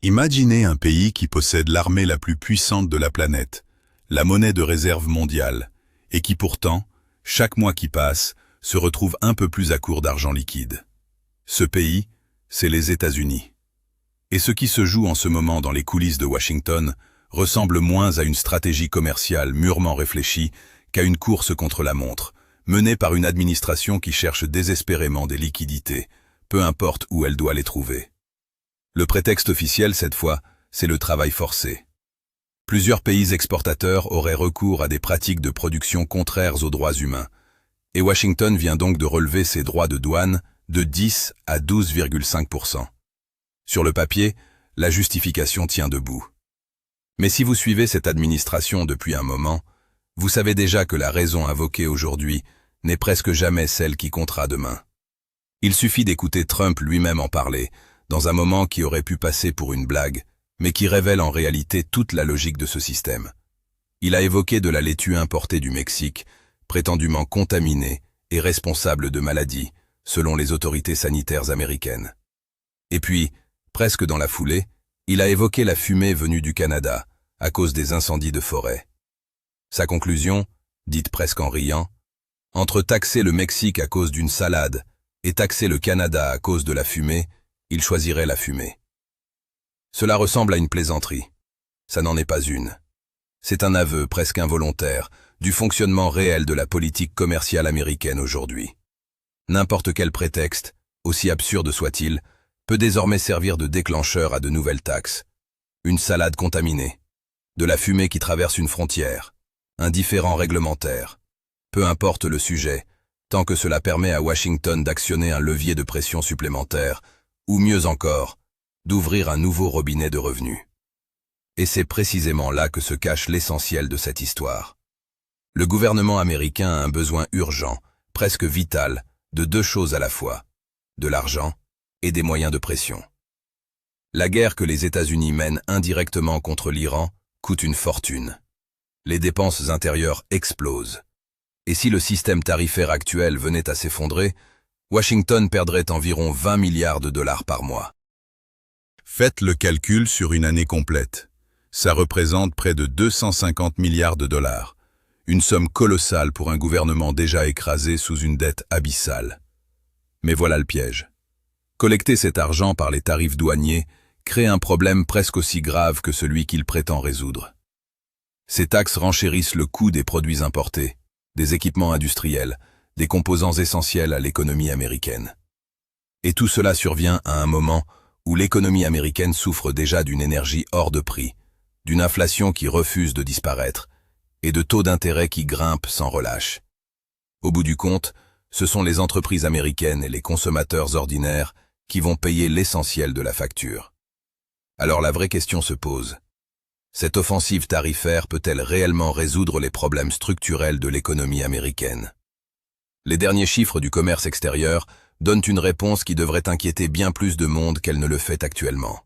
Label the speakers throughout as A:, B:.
A: Imaginez un pays qui possède l'armée la plus puissante de la planète, la monnaie de réserve mondiale, et qui pourtant, chaque mois qui passe, se retrouve un peu plus à court d'argent liquide. Ce pays, c'est les États-Unis. Et ce qui se joue en ce moment dans les coulisses de Washington ressemble moins à une stratégie commerciale mûrement réfléchie qu'à une course contre la montre, menée par une administration qui cherche désespérément des liquidités, peu importe où elle doit les trouver. Le prétexte officiel, cette fois, c'est le travail forcé. Plusieurs pays exportateurs auraient recours à des pratiques de production contraires aux droits humains, et Washington vient donc de relever ses droits de douane de 10 à 12,5%. Sur le papier, la justification tient debout. Mais si vous suivez cette administration depuis un moment, vous savez déjà que la raison invoquée aujourd'hui n'est presque jamais celle qui comptera demain. Il suffit d'écouter Trump lui-même en parler, dans un moment qui aurait pu passer pour une blague, mais qui révèle en réalité toute la logique de ce système. Il a évoqué de la laitue importée du Mexique, prétendument contaminée et responsable de maladies, selon les autorités sanitaires américaines. Et puis, presque dans la foulée, il a évoqué la fumée venue du Canada, à cause des incendies de forêt. Sa conclusion, dite presque en riant, entre taxer le Mexique à cause d'une salade et taxer le Canada à cause de la fumée, il choisirait la fumée. Cela ressemble à une plaisanterie. Ça n'en est pas une. C'est un aveu presque involontaire du fonctionnement réel de la politique commerciale américaine aujourd'hui. N'importe quel prétexte, aussi absurde soit-il, peut désormais servir de déclencheur à de nouvelles taxes. Une salade contaminée, de la fumée qui traverse une frontière, un différend réglementaire. Peu importe le sujet, tant que cela permet à Washington d'actionner un levier de pression supplémentaire, ou mieux encore, d'ouvrir un nouveau robinet de revenus. Et c'est précisément là que se cache l'essentiel de cette histoire. Le gouvernement américain a un besoin urgent, presque vital, de deux choses à la fois, de l'argent et des moyens de pression. La guerre que les États-Unis mènent indirectement contre l'Iran coûte une fortune. Les dépenses intérieures explosent. Et si le système tarifaire actuel venait à s'effondrer, Washington perdrait environ 20 milliards de dollars par mois. Faites le calcul sur une année complète. Ça représente près de 250 milliards de dollars. Une somme colossale pour un gouvernement déjà écrasé sous une dette abyssale. Mais voilà le piège. Collecter cet argent par les tarifs douaniers crée un problème presque aussi grave que celui qu'il prétend résoudre. Ces taxes renchérissent le coût des produits importés, des équipements industriels, des composants essentiels à l'économie américaine. Et tout cela survient à un moment où l'économie américaine souffre déjà d'une énergie hors de prix, d'une inflation qui refuse de disparaître, et de taux d'intérêt qui grimpent sans relâche. Au bout du compte, ce sont les entreprises américaines et les consommateurs ordinaires qui vont payer l'essentiel de la facture. Alors la vraie question se pose. Cette offensive tarifaire peut-elle réellement résoudre les problèmes structurels de l'économie américaine? Les derniers chiffres du commerce extérieur donnent une réponse qui devrait inquiéter bien plus de monde qu'elle ne le fait actuellement.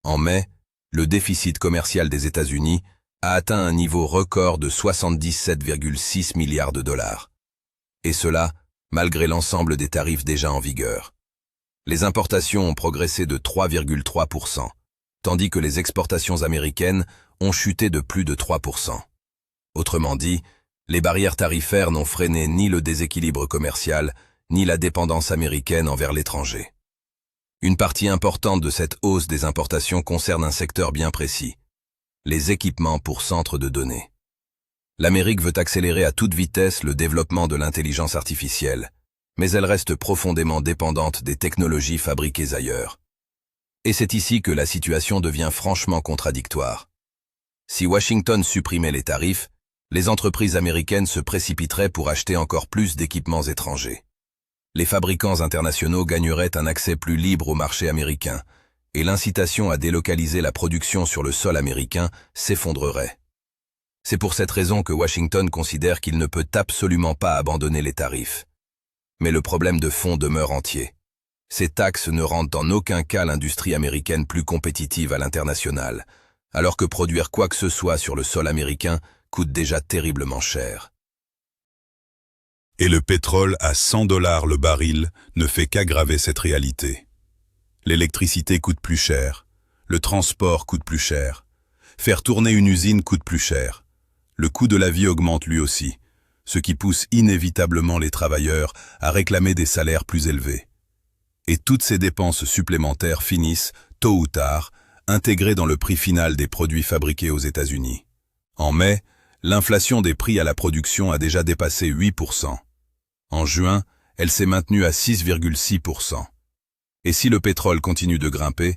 A: En mai, le déficit commercial des États-Unis a atteint un niveau record de 77,6 milliards de dollars. Et cela, malgré l'ensemble des tarifs déjà en vigueur. Les importations ont progressé de 3,3%, tandis que les exportations américaines ont chuté de plus de 3%. Autrement dit, les barrières tarifaires n'ont freiné ni le déséquilibre commercial, ni la dépendance américaine envers l'étranger. Une partie importante de cette hausse des importations concerne un secteur bien précis, les équipements pour centres de données. L'Amérique veut accélérer à toute vitesse le développement de l'intelligence artificielle, mais elle reste profondément dépendante des technologies fabriquées ailleurs. Et c'est ici que la situation devient franchement contradictoire. Si Washington supprimait les tarifs, les entreprises américaines se précipiteraient pour acheter encore plus d'équipements étrangers. Les fabricants internationaux gagneraient un accès plus libre au marché américain, et l'incitation à délocaliser la production sur le sol américain s'effondrerait. C'est pour cette raison que Washington considère qu'il ne peut absolument pas abandonner les tarifs. Mais le problème de fond demeure entier. Ces taxes ne rendent en aucun cas l'industrie américaine plus compétitive à l'international, alors que produire quoi que ce soit sur le sol américain coûte déjà terriblement cher. Et le pétrole à 100 $ le baril ne fait qu'aggraver cette réalité. L'électricité coûte plus cher, Le transport coûte plus cher. Faire tourner une usine coûte plus cher. Le coût de la vie augmente lui aussi, ce qui pousse inévitablement les travailleurs à réclamer des salaires plus élevés. Et toutes ces dépenses supplémentaires finissent, tôt ou tard, intégrées dans le prix final des produits fabriqués aux États-Unis. En mai, l'inflation des prix à la production a déjà dépassé 8%. En juin, elle s'est maintenue à 6,6%. Et si le pétrole continue de grimper,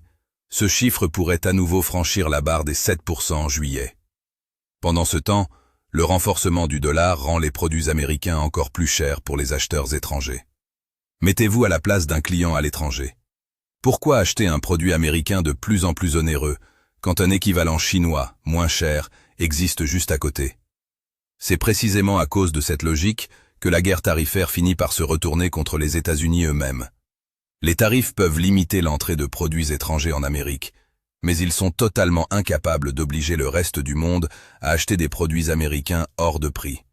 A: ce chiffre pourrait à nouveau franchir la barre des 7% en juillet. Pendant ce temps, le renforcement du dollar rend les produits américains encore plus chers pour les acheteurs étrangers. Mettez-vous à la place d'un client à l'étranger. Pourquoi acheter un produit américain de plus en plus onéreux quand un équivalent chinois, moins cher, existe juste à côté? C'est précisément à cause de cette logique que la guerre tarifaire finit par se retourner contre les États-Unis eux-mêmes. Les tarifs peuvent limiter l'entrée de produits étrangers en Amérique, mais ils sont totalement incapables d'obliger le reste du monde à acheter des produits américains hors de prix.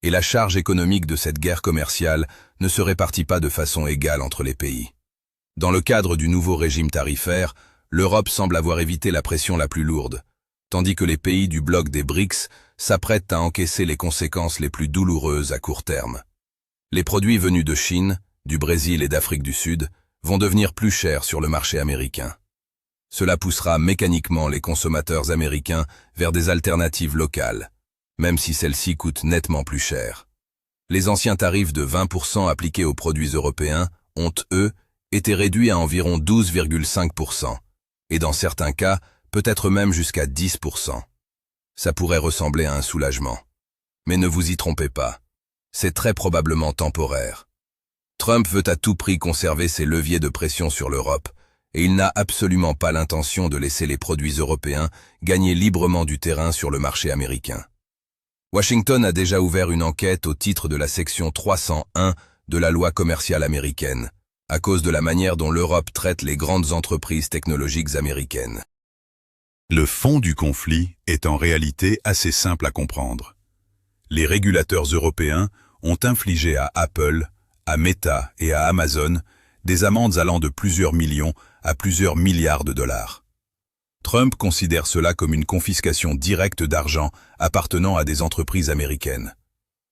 A: Et la charge économique de cette guerre commerciale ne se répartit pas de façon égale entre les pays. Dans le cadre du nouveau régime tarifaire, l'Europe semble avoir évité la pression la plus lourde, tandis que les pays du bloc des BRICS s'apprêtent à encaisser les conséquences les plus douloureuses à court terme. Les produits venus de Chine, du Brésil et d'Afrique du Sud vont devenir plus chers sur le marché américain. Cela poussera mécaniquement les consommateurs américains vers des alternatives locales, même si celles-ci coûtent nettement plus cher. Les anciens tarifs de 20% appliqués aux produits européens ont, eux, été réduits à environ 12,5%, et dans certains cas, peut-être même jusqu'à 10%. Ça pourrait ressembler à un soulagement. Mais ne vous y trompez pas, c'est très probablement temporaire. Trump veut à tout prix conserver ses leviers de pression sur l'Europe, et il n'a absolument pas l'intention de laisser les produits européens gagner librement du terrain sur le marché américain. Washington a déjà ouvert une enquête au titre de la section 301 de la loi commerciale américaine, à cause de la manière dont l'Europe traite les grandes entreprises technologiques américaines.
B: Le fond du conflit est en réalité assez simple à comprendre. Les régulateurs européens ont infligé à Apple, à Meta et à Amazon des amendes allant de plusieurs millions à plusieurs milliards de dollars. Trump considère cela comme une confiscation directe d'argent appartenant à des entreprises américaines.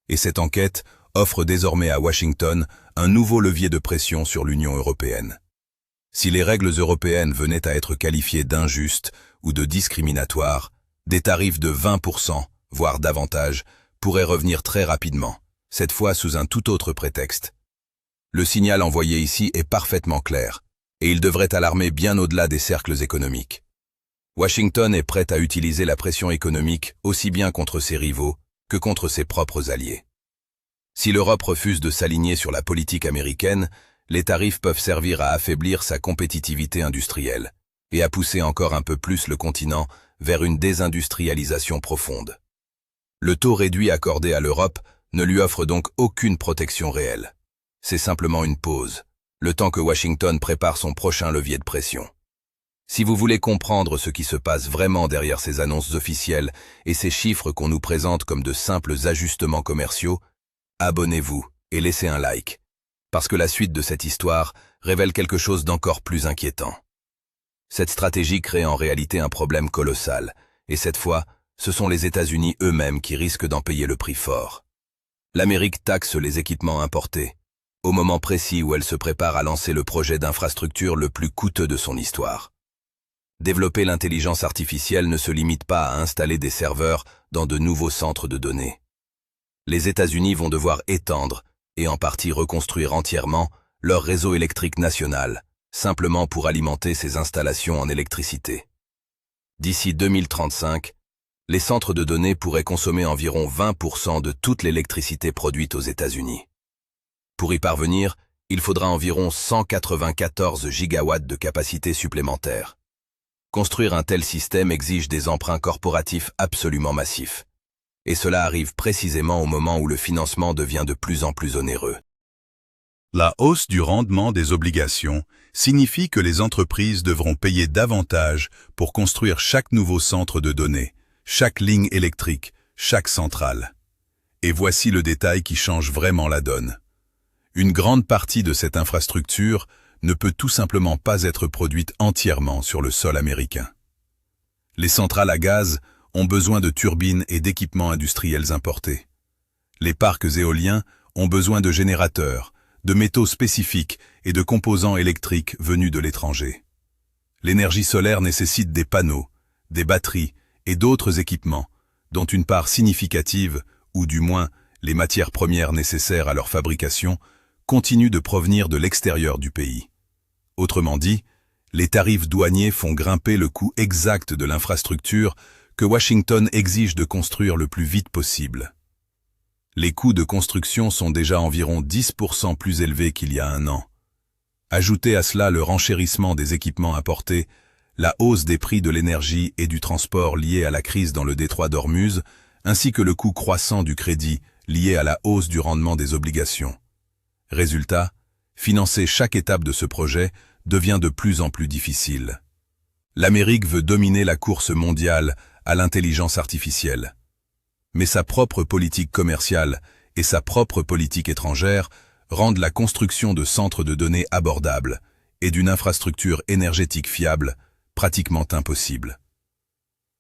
B: Et cette enquête offre désormais à Washington un nouveau levier de pression sur l'Union européenne. Si les règles européennes venaient à être qualifiées d'injustes ou de discriminatoires, des tarifs de 20%, voire davantage, pourraient revenir très rapidement, cette fois sous un tout autre prétexte. Le signal envoyé ici est parfaitement clair, et il devrait alarmer bien au-delà des cercles économiques. Washington est prête à utiliser la pression économique aussi bien contre ses rivaux que contre ses propres alliés. Si l'Europe refuse de s'aligner sur la politique américaine, les tarifs peuvent servir à affaiblir sa compétitivité industrielle et à pousser encore un peu plus le continent vers une désindustrialisation profonde. Le taux réduit accordé à l'Europe ne lui offre donc aucune protection réelle. C'est simplement une pause, le temps que Washington prépare son prochain levier de pression. Si vous voulez comprendre ce qui se passe vraiment derrière ces annonces officielles et ces chiffres qu'on nous présente comme de simples ajustements commerciaux, abonnez-vous et laissez un like, parce que la suite de cette histoire révèle quelque chose d'encore plus inquiétant. Cette stratégie crée en réalité un problème colossal, et cette fois, ce sont les États-Unis eux-mêmes qui risquent d'en payer le prix fort. L'Amérique taxe les équipements importés, au moment précis où elle se prépare à lancer le projet d'infrastructure le plus coûteux de son histoire. Développer l'intelligence artificielle ne se limite pas à installer des serveurs dans de nouveaux centres de données. Les États-Unis vont devoir étendre, et en partie reconstruire entièrement, leur réseau électrique national, simplement pour alimenter ces installations en électricité. D'ici 2035, les centres de données pourraient consommer environ 20% de toute l'électricité produite aux États-Unis. Pour y parvenir, il faudra environ 194 gigawatts de capacité supplémentaire. Construire un tel système exige des emprunts corporatifs absolument massifs. Et cela arrive précisément au moment où le financement devient de plus en plus onéreux. La hausse du rendement des obligations signifie que les entreprises devront payer davantage pour construire chaque nouveau centre de données, chaque ligne électrique, chaque centrale. Et voici le détail qui change vraiment la donne. Une grande partie de cette infrastructure
A: ne peut tout simplement pas être produite entièrement sur le sol américain. Les centrales à gaz ont besoin de turbines et d'équipements industriels importés. Les parcs éoliens ont besoin de générateurs, de métaux spécifiques et de composants électriques venus de l'étranger. L'énergie solaire nécessite des panneaux, des batteries et d'autres équipements, dont une part significative, ou du moins les matières premières nécessaires à leur fabrication, continue de provenir de l'extérieur du pays. Autrement dit, les tarifs douaniers font grimper le coût exact de l'infrastructure que Washington exige de construire le plus vite possible. Les coûts de construction sont déjà environ 10% plus élevés qu'il y a un an. Ajoutez à cela le renchérissement des équipements importés, la hausse des prix de l'énergie et du transport liés à la crise dans le détroit d'Ormuz, ainsi que le coût croissant du crédit lié à la hausse du rendement des obligations. Résultat, financer chaque étape de ce projet devient de plus en plus difficile. L'Amérique veut dominer la course mondiale à l'intelligence artificielle. Mais sa propre politique commerciale et sa propre politique étrangère rendent la construction de centres de données abordables et d'une infrastructure énergétique fiable pratiquement impossible.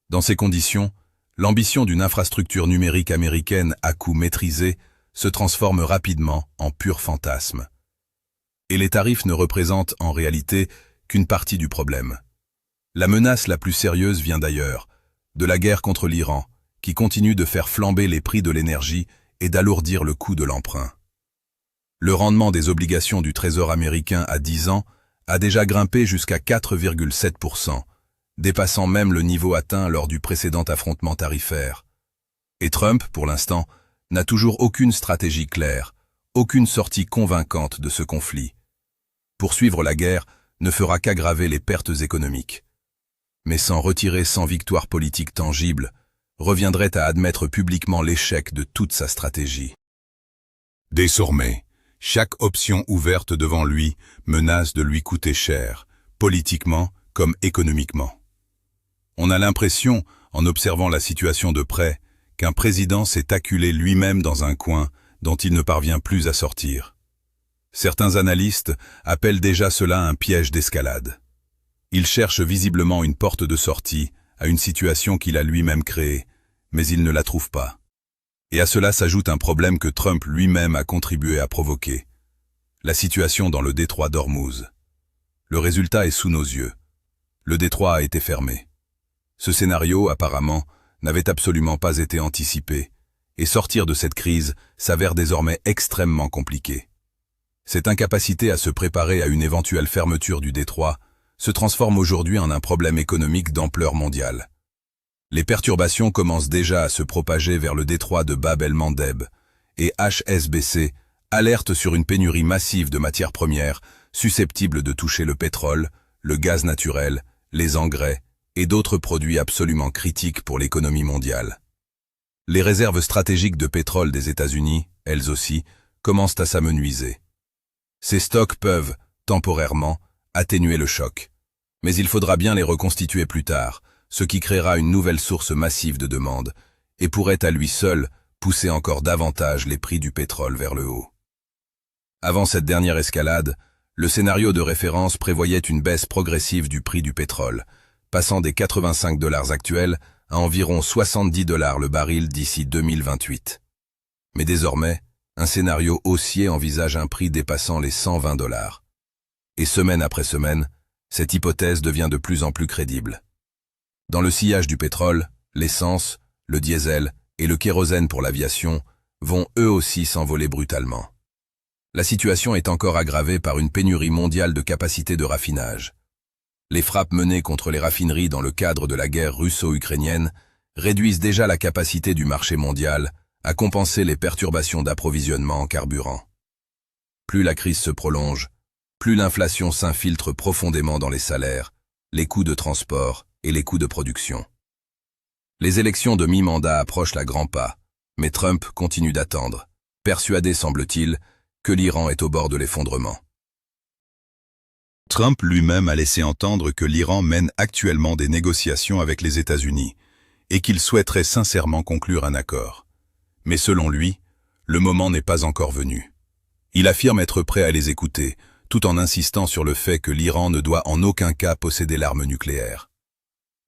A: Dans ces conditions, l'ambition d'une infrastructure numérique américaine à coût maîtrisé se transforme rapidement en pur fantasme. Et les tarifs ne représentent en réalité qu'une partie du problème. La menace la plus sérieuse vient d'ailleurs, de la guerre contre l'Iran, qui continue de faire flamber les prix de l'énergie et d'alourdir le coût de l'emprunt. Le rendement des obligations du Trésor américain à 10 ans a déjà grimpé jusqu'à 4,7%, dépassant même le niveau atteint lors du précédent affrontement tarifaire. Et Trump, pour l'instant, n'a toujours aucune stratégie claire, aucune sortie convaincante de ce conflit. Poursuivre la guerre ne fera qu'aggraver les pertes économiques. Mais s'en retirer sans victoire politique tangible reviendrait à admettre publiquement l'échec de toute sa stratégie.
B: Désormais, chaque option ouverte devant lui menace de lui coûter cher, politiquement comme économiquement. On a l'impression, en observant la situation de près, qu'un président s'est acculé lui-même dans un coin dont il ne parvient plus à sortir. Certains analystes appellent déjà cela un piège d'escalade. Il cherche visiblement une porte de sortie à une situation qu'il a lui-même créée, mais il ne la trouve pas. Et à cela s'ajoute un problème que Trump lui-même a contribué à provoquer. La situation dans le détroit d'Ormuz. Le résultat est sous nos yeux. Le détroit a été fermé. Ce scénario, apparemment, n'avait absolument pas été anticipé, et sortir de cette crise s'avère désormais extrêmement compliqué. Cette incapacité à se préparer à une éventuelle fermeture du détroit se transforme aujourd'hui en un problème économique d'ampleur mondiale. Les perturbations commencent déjà à se propager vers le détroit de Bab el-Mandeb, et HSBC alerte sur une pénurie massive de matières premières susceptibles de toucher le pétrole, le gaz naturel, les engrais et d'autres produits absolument critiques pour l'économie mondiale. Les réserves stratégiques de pétrole des États-Unis, elles aussi, commencent à s'amenuiser. Ces stocks peuvent, temporairement, atténuer le choc, mais il faudra bien les reconstituer plus tard, ce qui créera une nouvelle source massive de demande, et pourrait à lui seul pousser encore davantage les prix du pétrole vers le haut. Avant cette dernière escalade, le scénario de référence prévoyait une baisse progressive du prix du pétrole, passant des 85 $ actuels à environ 70 $ le baril d'ici 2028. Mais désormais, un scénario haussier envisage un prix dépassant les 120 $. Et semaine après semaine, cette hypothèse devient de plus en plus crédible. Dans le sillage du pétrole, l'essence, le diesel et le kérosène pour l'aviation vont eux aussi s'envoler brutalement. La situation est encore aggravée par une pénurie mondiale de capacités de raffinage. Les frappes menées contre les raffineries dans le cadre de la guerre russo-ukrainienne réduisent déjà la capacité du marché mondial à compenser les perturbations d'approvisionnement en carburant. Plus la crise se prolonge, plus l'inflation s'infiltre profondément dans les salaires, les coûts de transport et les coûts de production. Les élections de mi-mandat approchent à grands pas, mais Trump continue d'attendre, persuadé, semble-t-il, que l'Iran est au bord de l'effondrement.
A: Trump lui-même a laissé entendre que l'Iran mène actuellement des négociations avec les États-Unis et qu'il souhaiterait sincèrement conclure un accord. Mais selon lui, le moment n'est pas encore venu. Il affirme être prêt à les écouter, tout en insistant sur le fait que l'Iran ne doit en aucun cas posséder l'arme nucléaire.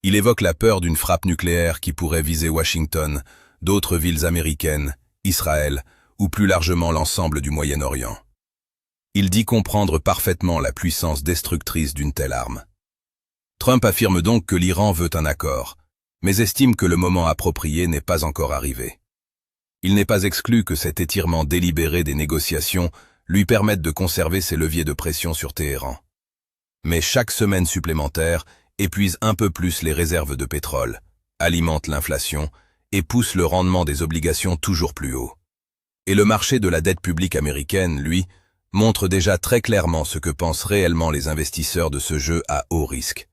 A: Il évoque la peur d'une frappe nucléaire qui pourrait viser Washington, d'autres villes américaines, Israël, ou plus largement l'ensemble du Moyen-Orient. Il dit comprendre parfaitement la puissance destructrice d'une telle arme. Trump affirme donc que l'Iran veut un accord, mais estime que le moment approprié n'est pas encore arrivé. Il n'est pas exclu que cet étirement délibéré des négociations lui permette de conserver ses leviers de pression sur Téhéran. Mais chaque semaine supplémentaire épuise un peu plus les réserves de pétrole, alimente l'inflation et pousse le rendement des obligations toujours plus haut. Et le marché de la dette publique américaine, lui, montre déjà très clairement ce que pensent réellement les investisseurs de ce jeu à haut risque.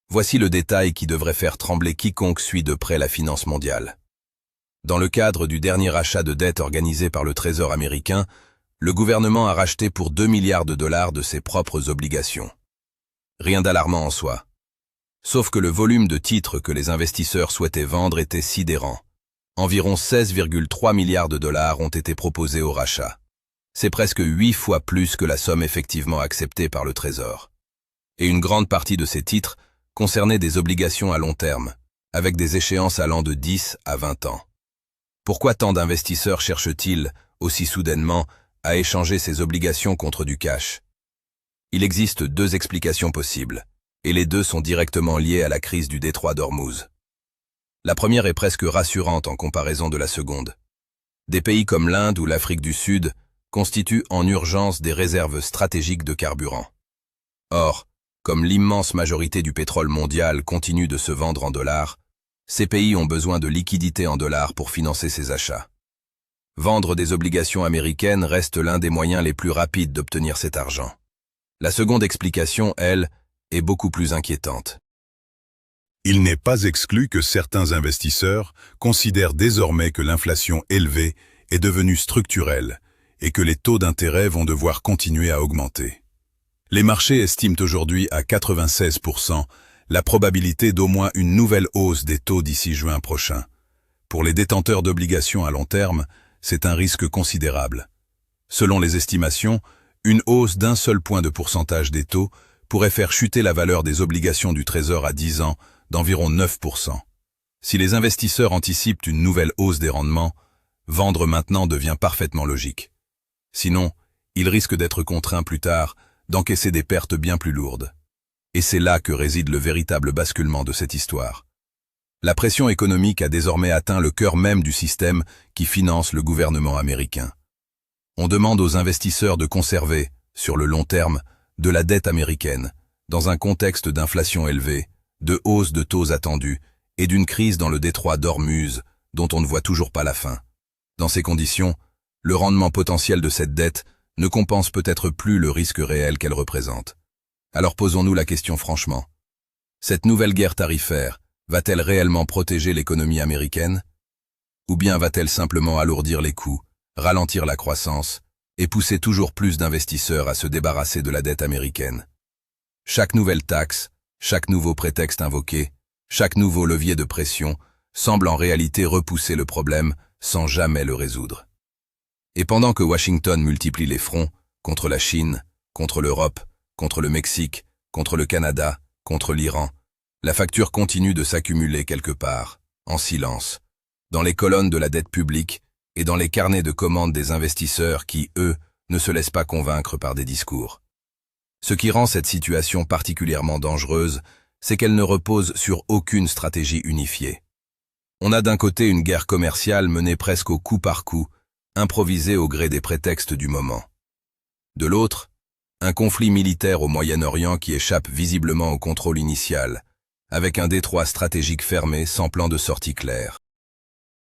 A: Voici le détail qui devrait faire trembler quiconque suit de près la finance mondiale. Dans le cadre du dernier achat de dette organisé par le Trésor américain, le gouvernement a racheté pour 2 milliards de dollars de ses propres obligations. Rien d'alarmant en soi. Sauf que le volume de titres que les investisseurs souhaitaient vendre était sidérant. Environ 16,3 milliards de dollars ont été proposés au rachat. C'est presque 8 fois plus que la somme effectivement acceptée par le Trésor. Et une grande partie de ces titres concernaient des obligations à long terme, avec des échéances allant de 10 à 20 ans. Pourquoi tant d'investisseurs cherchent-ils, aussi soudainement, à échanger ces obligations contre du cash? Il existe 2 explications possibles, et les 2 sont directement liées à la crise du détroit d'Ormuz. La première est presque rassurante en comparaison de la seconde. Des pays comme l'Inde ou l'Afrique du Sud constituent en urgence des réserves stratégiques de carburant. Or, comme l'immense majorité du pétrole mondial continue de se vendre en dollars, ces pays ont besoin de liquidités en dollars pour financer ces achats. Vendre des obligations américaines reste l'un des moyens les plus rapides d'obtenir cet argent. La seconde explication, elle, est beaucoup plus inquiétante.
B: Il n'est pas exclu que certains investisseurs considèrent désormais que l'inflation élevée est devenue structurelle et que les taux d'intérêt vont devoir continuer à augmenter. Les marchés estiment aujourd'hui à 96% la probabilité d'au moins une nouvelle hausse des taux d'ici juin prochain. Pour les détenteurs d'obligations à long terme, c'est un risque considérable. Selon les estimations, une hausse d'1 seul point de pourcentage des taux pourrait faire chuter la valeur des obligations du Trésor à 10 ans d'environ 9%. Si les investisseurs anticipent une nouvelle hausse des rendements, vendre maintenant devient parfaitement logique. Sinon, ils risquent d'être contraints plus tard d'encaisser des pertes bien plus lourdes. Et c'est là que réside le véritable basculement de cette histoire. La pression économique a désormais atteint le cœur même du système qui finance le gouvernement américain. On demande aux investisseurs de conserver, sur le long terme, de la dette américaine, dans un contexte d'inflation élevée, de hausse de taux attendus et d'une crise dans le détroit d'Ormuz dont on ne voit toujours pas la fin. Dans ces conditions, le rendement potentiel de cette dette ne compense peut-être plus le risque réel qu'elle représente. Alors posons-nous la question franchement. Cette nouvelle guerre tarifaire va-t-elle réellement protéger l'économie américaine? Ou bien va-t-elle simplement alourdir les coûts, ralentir la croissance et pousser toujours plus d'investisseurs à se débarrasser de la dette américaine? Chaque nouvelle taxe, chaque nouveau prétexte invoqué, chaque nouveau levier de pression semble en réalité repousser le problème sans jamais le résoudre. Et pendant que Washington multiplie les fronts contre la Chine, contre l'Europe, contre le Mexique, contre le Canada, contre l'Iran, la facture continue de s'accumuler quelque part, en silence, dans les colonnes de la dette publique et dans les carnets de commandes des investisseurs qui, eux, ne se laissent pas convaincre par des discours. Ce qui rend cette situation particulièrement dangereuse, c'est qu'elle ne repose sur aucune stratégie unifiée. On a d'un côté une guerre commerciale menée presque au coup par coup, improvisée au gré des prétextes du moment. De l'autre, un conflit militaire au Moyen-Orient qui échappe visiblement au contrôle initial, avec un détroit stratégique fermé sans plan de sortie clair.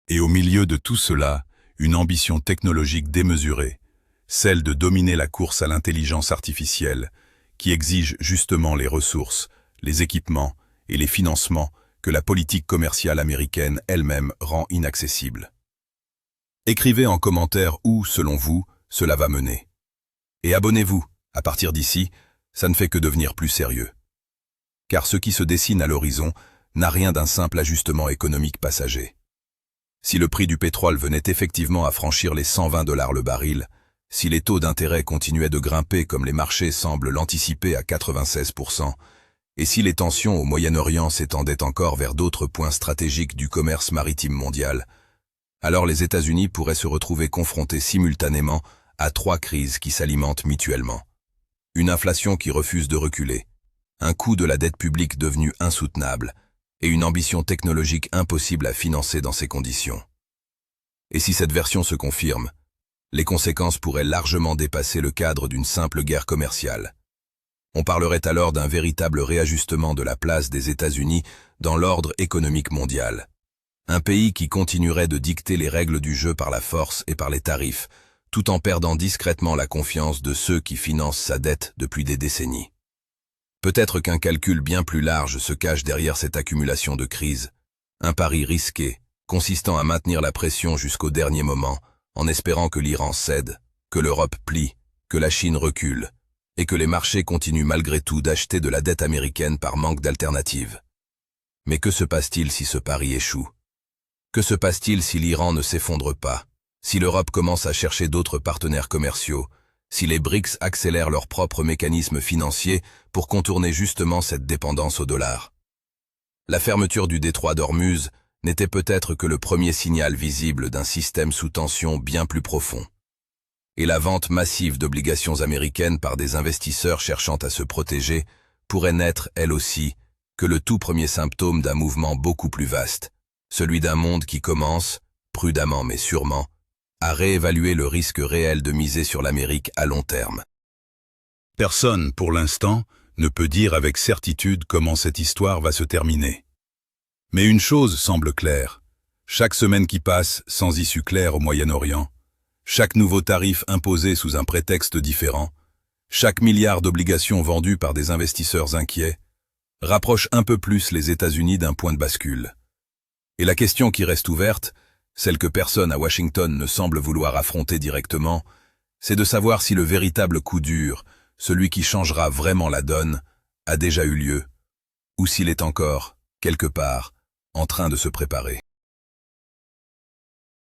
A: Et au milieu de tout cela, une ambition technologique démesurée, celle de dominer la course à l'intelligence artificielle, qui exige justement les ressources, les équipements et les financements que la politique commerciale américaine elle-même rend inaccessibles. Écrivez en commentaire où, selon vous, cela va mener. Et abonnez-vous, à partir d'ici, ça ne fait que devenir plus sérieux. Car ce qui se dessine à l'horizon n'a rien d'un simple ajustement économique passager. Si le prix du pétrole venait effectivement à franchir les $120 le baril, si les taux d'intérêt continuaient de grimper comme les marchés semblent l'anticiper à 96%, et si les tensions au Moyen-Orient s'étendaient encore vers d'autres points stratégiques du commerce maritime mondial, alors les États-Unis pourraient se retrouver confrontés simultanément à 3 crises qui s'alimentent mutuellement. Une inflation qui refuse de reculer, un coût de la dette publique devenu insoutenable, et une ambition technologique impossible à financer dans ces conditions. Et si cette version se confirme, les conséquences pourraient largement dépasser le cadre d'une simple guerre commerciale. On parlerait alors d'un véritable réajustement de la place des États-Unis dans l'ordre économique mondial. Un pays qui continuerait de dicter les règles du jeu par la force et par les tarifs, tout en perdant discrètement la confiance de ceux qui financent sa dette depuis des décennies. Peut-être qu'un calcul bien plus large se cache derrière cette accumulation de crises, un pari risqué, consistant à maintenir la pression jusqu'au dernier moment, en espérant que l'Iran cède, que l'Europe plie, que la Chine recule, et que les marchés continuent malgré tout d'acheter de la dette américaine par manque d'alternatives. Mais que se passe-t-il si ce pari échoue? Que se passe-t-il si l'Iran ne s'effondre pas, si l'Europe commence à chercher d'autres partenaires commerciaux, si les BRICS accélèrent leurs propres mécanismes financiers pour contourner justement cette dépendance au dollar? La fermeture du détroit d'Ormuz n'était peut-être que le premier signal visible d'un système sous tension bien plus profond. Et la vente massive d'obligations américaines par des investisseurs cherchant à se protéger pourrait n'être, elle aussi, que le tout premier symptôme d'un mouvement beaucoup plus vaste, celui d'un monde qui commence, prudemment mais sûrement, à réévaluer le risque réel de miser sur l'Amérique à long terme.
B: Personne, pour l'instant, ne peut dire avec certitude comment cette histoire va se terminer. Mais une chose semble claire. Chaque semaine qui passe sans issue claire au Moyen-Orient, chaque nouveau tarif imposé sous un prétexte différent, chaque milliard d'obligations vendues par des investisseurs inquiets, rapproche un peu plus les États-Unis d'un point de bascule. Et la question qui reste ouverte, celle que personne à Washington ne semble vouloir affronter directement, c'est de savoir si le véritable coup dur, celui qui changera vraiment la donne, a déjà eu lieu, ou s'il est encore, quelque part, en train de se préparer.